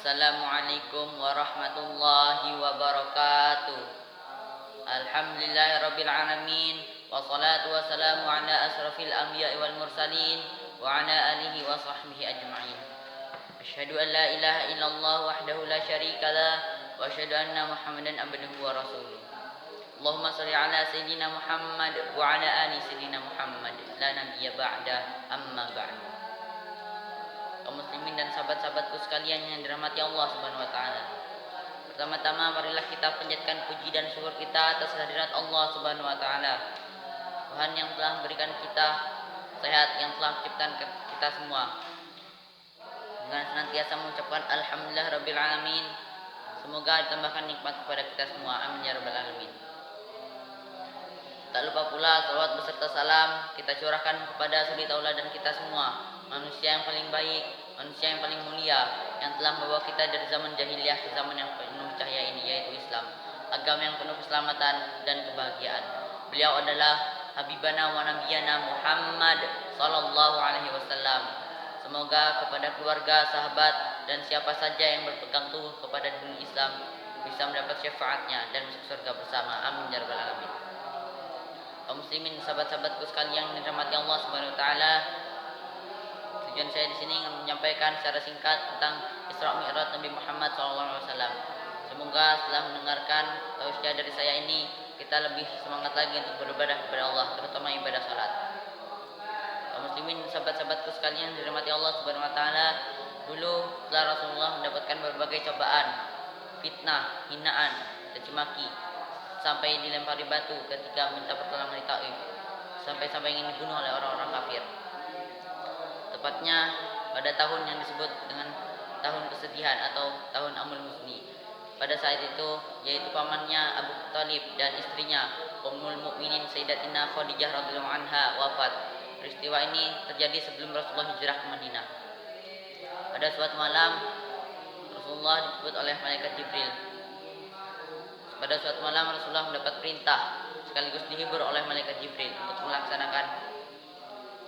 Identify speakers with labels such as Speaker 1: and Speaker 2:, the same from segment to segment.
Speaker 1: Assalamualaikum warahmatullahi wabarakatuh. Alhamdulillahirabbil alamin wassalatu wassalamu ala asrafil anbiya'i wal mursalin wa ala alihi wa sahbihi ajma'in. Asyhadu an la ilaha illallah wahdahu la syarikalah wa asyhadu anna Muhammadan abduhu wa rasuluh. Allahumma shalli ala sayyidina Muhammad wa ala ali sayyidina Muhammad la nabiyya ba'da amma ba'du. Kaum muslimin dan sahabat-sahabatku sekalian yang dirahmati Allah Subhanahu wa taala. Pertama-tama marilah kita panjatkan puji dan syukur kita atas kehadirat Allah Subhanahu wa taala. Tuhan yang telah memberikan kita sehat, yang telah menciptakan kita semua. Dengan senantiasa mengucapkan alhamdulillah rabbil alamin. Semoga ditambahkan nikmat kepada kita semua. Amin ya rabbal alamin. Tak lupa pula salawat beserta salam kita curahkan kepada suri tauladan kita semua, manusia yang paling baik, manusia yang paling mulia, yang telah membawa kita dari zaman jahiliyah ke zaman yang penuh cahaya ini, yaitu Islam, agama yang penuh keselamatan dan kebahagiaan. Beliau adalah Habibana wa Nabiyana Muhammad sallallahu alaihi wasallam. Semoga kepada keluarga, sahabat, dan siapa saja yang berpegang teguh kepada dunia Islam bisa mendapat syafaatnya dan masuk surga bersama. Amin ya rabbal alamin. Kaum muslimin, sahabat-sahabatku sekalian yang dirahmati Allah Subhanahu wa taala. Tujuan saya di sini ingin menyampaikan secara singkat tentang Isra Mi'raj Nabi Muhammad SAW. Semoga setelah mendengarkan tausiah dari saya ini, kita lebih semangat lagi untuk beribadah kepada Allah, terutama ibadah salat. Kaum muslimin, sahabat-sahabatku sekalian yang dirahmati Allah Subhanahu wa taala, dulu setelah Rasulullah mendapatkan berbagai cobaan, fitnah, hinaan, caci maki, sampai dilempari batu ketika minta pertolongan di Taif, sampai ingin dibunuh oleh orang-orang kafir. Tepatnya pada tahun yang disebut dengan tahun kesedihan atau tahun Amul Muzni. Pada saat itu, yaitu pamannya Abu Thalib dan istrinya Ummul Mukminin Sayyidatina Khadijah radhiyallahu anha wafat. Peristiwa ini terjadi sebelum Rasulullah hijrah ke Madinah. Pada suatu malam, Rasulullah dijemput oleh malaikat Jibril. Pada suatu malam Rasulullah mendapat perintah sekaligus dihibur oleh malaikat Jibril untuk melaksanakan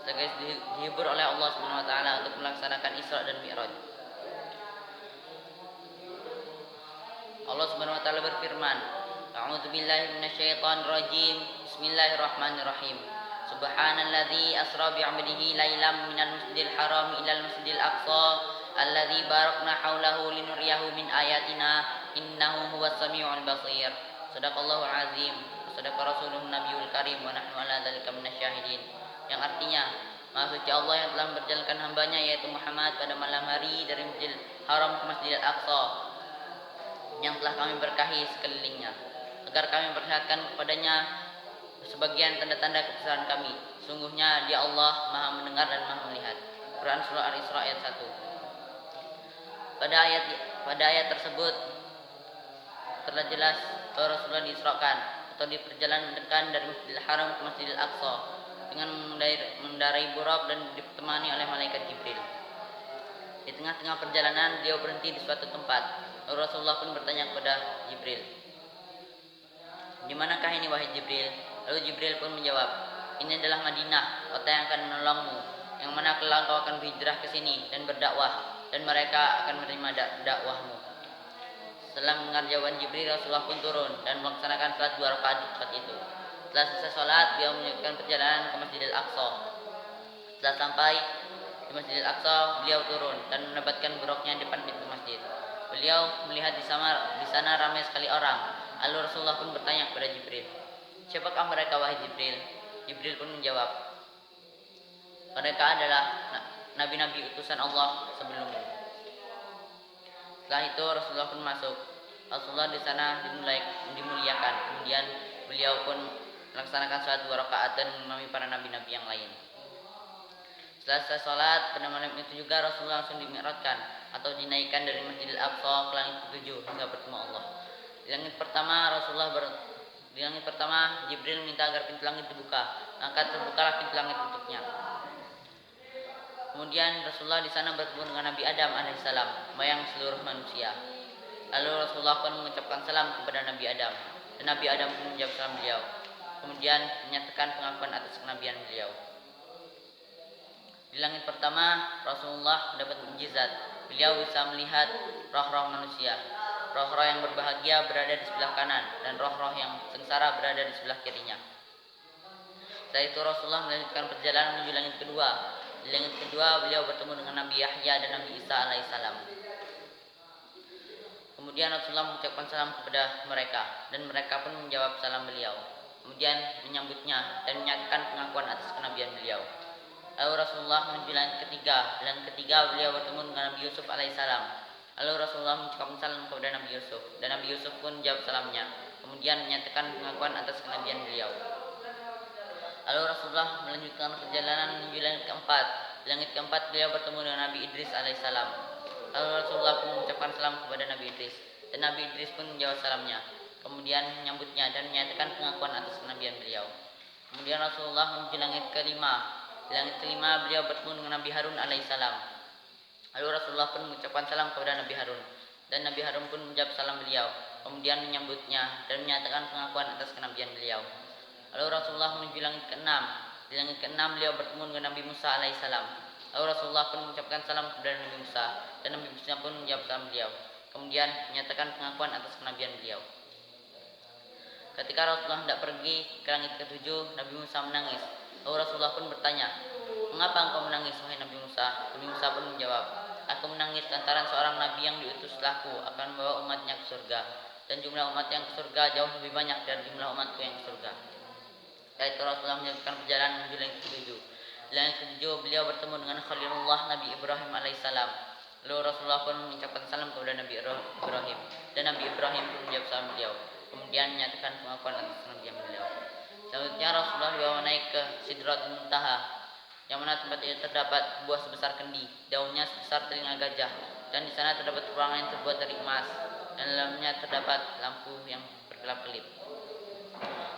Speaker 1: dihibur oleh Allah Subhanahu wa taala untuk melaksanakan Isra dan Mi'raj. Allah Subhanahu wa taala berfirman, A'udzu billahi minasyaitonir rajim. Bismillahirrahmanirrahim. Subhanalladzi asra bi 'abdihi lailam minal masjidil haram ilal masjidil aqsa alladzi barakna haulahu linuriyahu min ayatina innahu huwas samiul basir. Shadaqallahul azim. Shadaqa rasulun nabiyul karim wa nahnu ala dzalika minasyahidin. Yang artinya, Maha Suci Allah yang telah memperjalankan hambanya yaitu Muhammad pada malam hari dari Masjidil Haram ke Masjidil Aqsa yang telah kami berkahi sekelilingnya, agar kami memperlihatkan kepadanya sebagian tanda-tanda kebesaran kami. Sungguhnya Dia Allah Maha mendengar dan Maha melihat. Quran surah Al-Isra ayat 1. Pada ayat tersebut terlihat jelas bahwa Rasulullah diisrakan atau diperjalankan dari Masjidil Haram ke Masjidil Aqsa dengan mengendarai buraq dan ditemani oleh malaikat Jibril. Di tengah-tengah perjalanan beliau berhenti di suatu tempat. Lalu Rasulullah pun bertanya kepada Jibril, "Di manakah ini wahai Jibril?" Lalu Jibril pun menjawab, "Ini adalah Madinah, kota yang akan menolongmu, yang mana kelak kau akan berhijrah ke sini dan berdakwah, dan mereka akan menerima dakwahmu." Setelah mendengar jawaban Jibril, Rasulullah pun turun dan melaksanakan salat 2 rakaat di tempat itu. Setelah selesai salat, beliau melanjutkan perjalanan ke Masjidil Aqsa. Setelah sampai di Masjidil Aqsa, beliau turun dan mendapatkan buruknya di depan pintu masjid. Beliau melihat di sana ramai sekali orang. Lalu Rasulullah pun bertanya kepada Jibril, "Siapakah mereka wahai Jibril?" Jibril pun menjawab, "Mereka adalah nabi-nabi utusan Allah sebelummu." Setelah itu Rasulullah pun masuk. Rasulullah di sana dimuliakan. Kemudian beliau pun melaksanakan salat 2 rakaat dan mengimami para nabi-nabi yang lain. Setelah selesai salat pada malam itu juga Rasulullah langsung dimi'rajkan atau dinaikkan dari Masjidil Aqsa ke langit ke-7 hingga bertemu Allah. Di langit pertama Jibril minta agar pintu langit dibuka, maka terbukalah pintu langit untuknya. Kemudian Rasulullah di sana bertemu dengan Nabi Adam alaihissalam, mayang seluruh manusia. Lalu Rasulullah pun mengucapkan salam kepada Nabi Adam, dan Nabi Adam pun menjawab salam beliau. Kemudian menyatakan pengakuan atas kenabian beliau. Di langit pertama Rasulullah mendapat mukjizat, beliau bisa melihat roh-roh manusia. Roh-roh yang berbahagia berada di sebelah kanan dan roh-roh yang sengsara berada di sebelah kirinya. Setelah itu Rasulullah melanjutkan perjalanan menuju langit kedua. Di langit kedua beliau bertemu dengan Nabi Yahya dan Nabi Isa alaihissalam. Kemudian Rasulullah mengucapkan salam kepada mereka dan mereka pun menjawab salam beliau. Kemudian menyambutnya dan menyatakan pengakuan atas kenabian beliau. Lalu Rasulullah menuju langit ketiga. Di langit ketiga beliau bertemu dengan Nabi Yusuf alaihissalam. Lalu Rasulullah mengucapkan salam kepada Nabi Yusuf dan Nabi Yusuf pun menjawab salamnya. Kemudian menyatakan pengakuan atas kenabian beliau. Lalu Rasulullah melanjutkan perjalanan menuju langit keempat. Di langit keempat beliau bertemu dengan Nabi Idris alaihissalam. Lalu Rasulullah pun mengucapkan salam kepada Nabi Idris dan Nabi Idris pun menjawab salamnya. Kemudian menyambutnya dan menyatakan pengakuan atas kenabian beliau. Kemudian Rasulullah menuju langit kelima. Di langit kelima beliau bertemu dengan Nabi Harun alaihissalam. Lalu Rasulullah pun mengucapkan salam kepada Nabi Harun dan Nabi Harun pun menjawab salam beliau. Kemudian menyambutnya dan menyatakan pengakuan atas kenabian beliau. Lalu Rasulullah menuju langit keenam. Di langit keenam beliau bertemu dengan Nabi Musa alaihissalam. Lalu Rasulullah pun mengucapkan salam kepada Nabi Musa dan Nabi Musa pun menjawab salam beliau. Kemudian menyatakan pengakuan atas kenabian beliau. Ketika Rasulullah hendak pergi ke langit ketujuh, Nabi Musa menangis. Lalu Rasulullah pun bertanya, "Mengapa engkau menangis, wahai Nabi Musa?" Nabi Musa pun menjawab, "Aku menangis lantaran seorang nabi yang diutus setelahku akan membawa umatnya ke surga, dan jumlah umat yang ke surga jauh lebih banyak dari jumlah umatku yang ke surga." Setelah itu Rasulullah melanjutkan perjalanan menuju langit ketujuh. Di langit ketujuh beliau bertemu dengan Khalilullah Nabi Ibrahim alaihissalam. Lalu Rasulullah pun mengucapkan salam kepada Nabi Ibrahim dan Nabi Ibrahim pun menjawab salam beliau. Kemudian menyatakan pengakuan atas kenabian beliau. Selanjutnya Rasulullah dibawa naik ke Sidratul Muntaha, yang mana tempat itu terdapat buah sebesar kendi, daunnya sebesar telinga gajah, dan di sana terdapat ruangan yang terbuat dari emas, dan dalamnya terdapat lampu yang berkelap-kelip.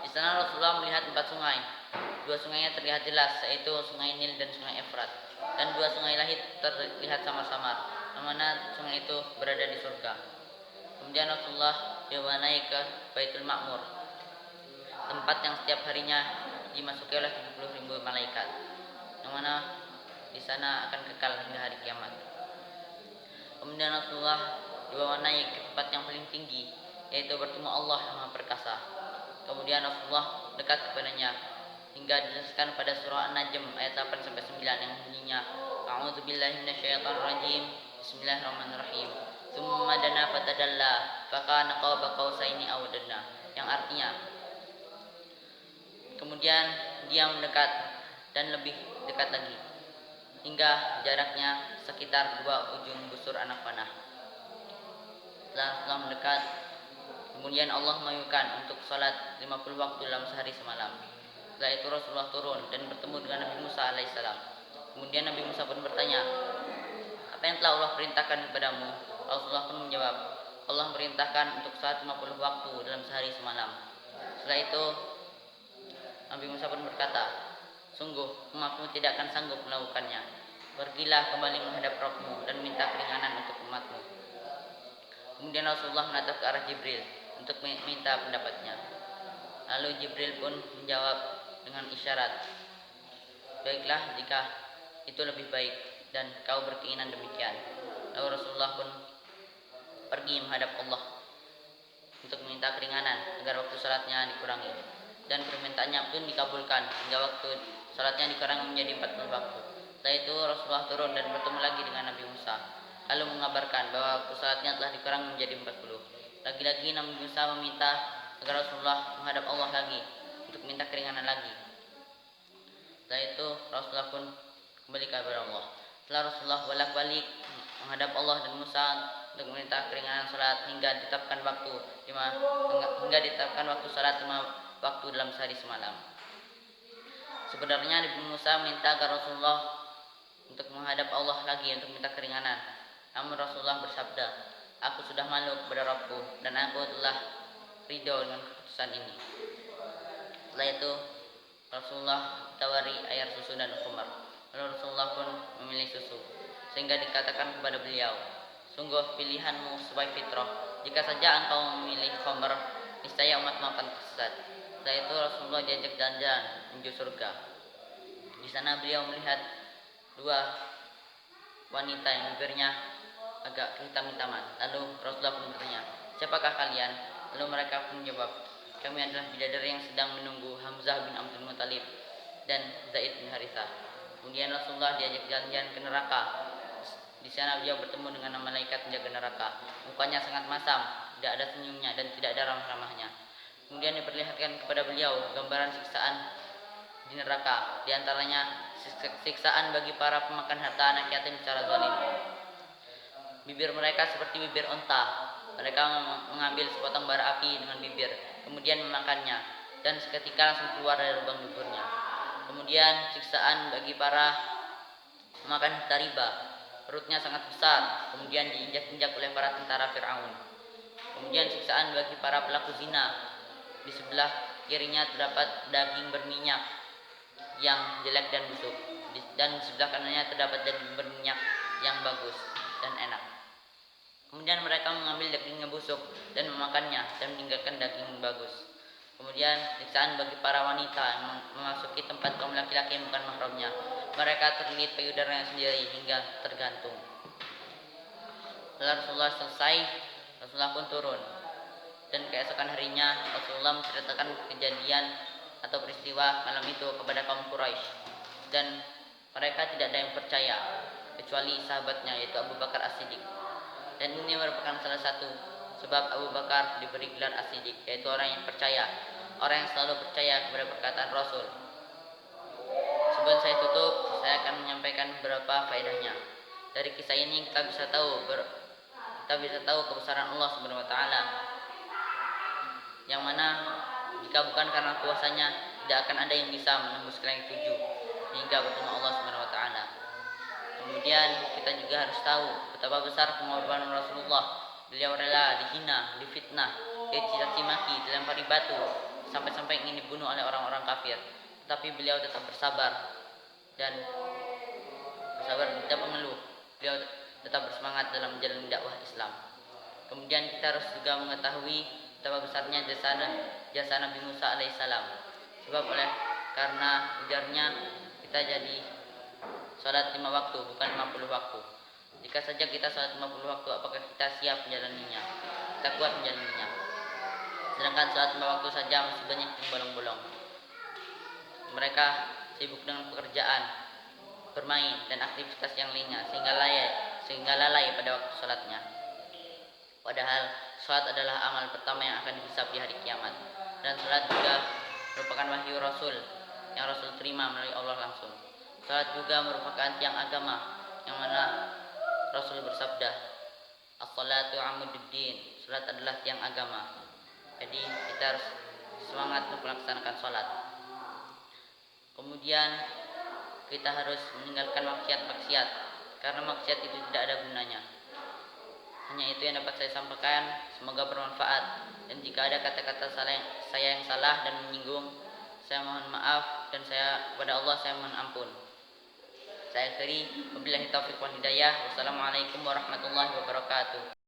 Speaker 1: Di sana Rasulullah melihat 4 sungai. 2 sungainya terlihat jelas, yaitu Sungai Nil dan Sungai Efrat, dan 2 sungai lain terlihat samar-samar, yang mana sungai itu berada di surga. Kemudian Rasulullah dibawa naik ke Baitul Ma'mur, tempat yang setiap harinya dimasuki oleh 70.000 malaikat, yang mana di sana akan kekal hingga hari kiamat. Kemudian Rasulullah dibawa naik ke tempat yang paling tinggi, yaitu bertemu Allah yang Maha Perkasa. Kemudian Rasulullah dekat kepadanya hingga dijelaskan pada surah An-Najm ayat 8-9 yang bunyinya, "A'udzubillahi minasyaitonirrajim. Bismillahirrahmanirrahim. Tsumma dana fatadalla, fakana qaba qausaini aw adna." Yang artinya, kemudian dia mendekat dan lebih dekat lagi, hingga jaraknya sekitar 2 ujung busur anak panah. Setelah mendekat, kemudian Allah mewahyukan untuk sholat 50 waktu dalam sehari semalam. Setelah itu Rasulullah turun dan bertemu dengan Nabi Musa alaihissalam. Kemudian Nabi Musa pun bertanya, "Apa yang telah Allah perintahkan kepadamu?" Rasulullah pun menjawab, "Allah merintahkan untuk sholat 50 waktu dalam sehari semalam." Setelah itu Nabi Musa pun berkata, "Sungguh umatmu tidak akan sanggup melakukannya. Pergilah kembali menghadap Rabbmu dan minta keringanan untuk umatmu." Kemudian Rasulullah menatap ke arah Jibril untuk minta pendapatnya. Lalu Jibril pun menjawab dengan isyarat, "Baiklah jika itu lebih baik dan kau berkeinginan demikian." Lalu Rasulullah pun pergi menghadap Allah untuk meminta keringanan agar waktu salatnya dikurangi, dan permintaannya pun dikabulkan hingga waktu salatnya dikurangi menjadi 40 waktu. Setelah itu Rasulullah turun dan bertemu lagi dengan Nabi Musa, lalu mengabarkan bahwa waktu salatnya telah dikurangi menjadi 40. Lagi-lagi Nabi Musa meminta agar Rasulullah menghadap Allah lagi untuk minta keringanan lagi. Setelah itu Rasulullah pun kembali kepada Allah. Setelah Rasulullah bolak-balik menghadap Allah dan Musa untuk meminta keringanan salat hingga ditetapkan waktu salat 5 waktu dalam sehari semalam. Sebenarnya Nabi Musa minta agar Rasulullah untuk menghadap Allah lagi untuk minta keringanan. Namun Rasulullah bersabda, "Aku sudah malu kepada Rabbku dan aku telah ridho dengan keputusan ini." Setelah itu Rasulullah tawari air susu dan khamar. Lalu Rasulullah pun memilih susu, sehingga dikatakan kepada beliau, "Sungguh pilihanmu sesuai fitrah. Jika saja engkau memilih khamar, niscaya umatmu akan tersesat." Setelah itu Rasulullah diajak jalan-jalan menuju surga. Di sana beliau melihat 2 wanita yang bibirnya agak kehitam-hitaman. Lalu Rasulullah pun bertanya, "Siapakah kalian?" Lalu mereka pun menjawab, "Kami adalah bidadari yang sedang menunggu Hamzah bin Abdul Muthalib dan Zaid bin Harithah." Kemudian Rasulullah diajak jalan-jalan ke neraka. Di sana beliau bertemu dengan malaikat penjaga neraka. Mukanya sangat masam, tidak ada senyumnya dan tidak ada ramah-ramahnya. Kemudian diperlihatkan kepada beliau gambaran siksaan di neraka, di antaranya siksaan bagi para pemakan harta anak yatim secara zalim. Bibir mereka seperti bibir onta. Mereka mengambil sepotong bara api dengan bibir, kemudian memakannya, dan seketika langsung keluar dari lubang duburnya. Kemudian siksaan bagi para pemakan harta riba. Perutnya sangat besar, kemudian diinjak-injak oleh para tentara Fir'aun. Kemudian siksaan bagi para pelaku zina. Di sebelah kirinya terdapat daging berminyak yang jelek dan busuk, dan di sebelah kanannya terdapat daging berminyak yang bagus dan enak. Kemudian mereka mengambil daging yang busuk dan memakannya dan meninggalkan daging bagus. Kemudian siksaan bagi para wanita yang memasuki tempat kaum laki-laki yang bukan mahramnya. Mereka terlilit payudaranya sendiri hingga tergantung. Setelah Rasulullah selesai, Rasulullah pun turun. Dan keesokan harinya Rasulullah menceritakan kejadian atau peristiwa malam itu kepada kaum Quraisy. Dan mereka tidak ada yang percaya kecuali sahabatnya, yaitu Abu Bakar As-Siddiq. Dan ini merupakan salah satu sebab Abu Bakar diberi gelar As-Siddiq, yaitu orang yang percaya, orang yang selalu percaya kepada perkataan Rasul. Sebelum saya tutup, saya akan menyampaikan beberapa faedahnya. Dari kisah ini kita bisa tahu kebesaran Allah Subhanahu wa taala. Yang mana jika bukan karena kuasanya, tidak akan ada yang bisa menembus langit 7 hingga bertemu Allah Subhanahu wa taala. Kemudian kita juga harus tahu betapa besar pengorbanan Rasulullah. Beliau rela dihina, difitnah, dicaci maki, dilempari batu, sampai-sampai ingin dibunuh oleh orang-orang kafir. Tetapi beliau tetap bersabar dan tidak mengeluh. Beliau tetap bersemangat dalam menjalani dakwah Islam. Kemudian kita harus juga mengetahui betapa besarnya jasa Nabi Musa alaihissalam. Sebab karena ujarnya kita jadi sholat 5 waktu, bukan 50 waktu. Jika saja kita sholat 50 waktu, apakah kita siap menjalaninya? Kita kuat menjalaninya. Sedangkan sholat 5 waktu saja masih banyak yang bolong-bolong. Mereka sibuk dengan pekerjaan, bermain, dan aktivitas yang lainnya sehingga lalai pada waktu sholatnya. Padahal sholat adalah amal pertama yang akan dihisab di hari kiamat. Dan sholat juga merupakan wahyu Rasul yang Rasul terima melalui Allah langsung. Salat juga merupakan tiang agama, yang mana Rasul bersabda, "As-salatu amududdin." Salat adalah tiang agama. Jadi kita harus semangat untuk melaksanakan salat. Kemudian kita harus meninggalkan maksiat-maksiat, karena maksiat itu tidak ada gunanya. Hanya itu yang dapat saya sampaikan. Semoga bermanfaat. Dan jika ada kata-kata saya yang salah dan menyinggung, saya mohon maaf, dan kepada Allah saya mohon ampun. Saya akhiri, wabillahi taufiq wal hidayah. Wassalamualaikum warahmatullahi wabarakatuh.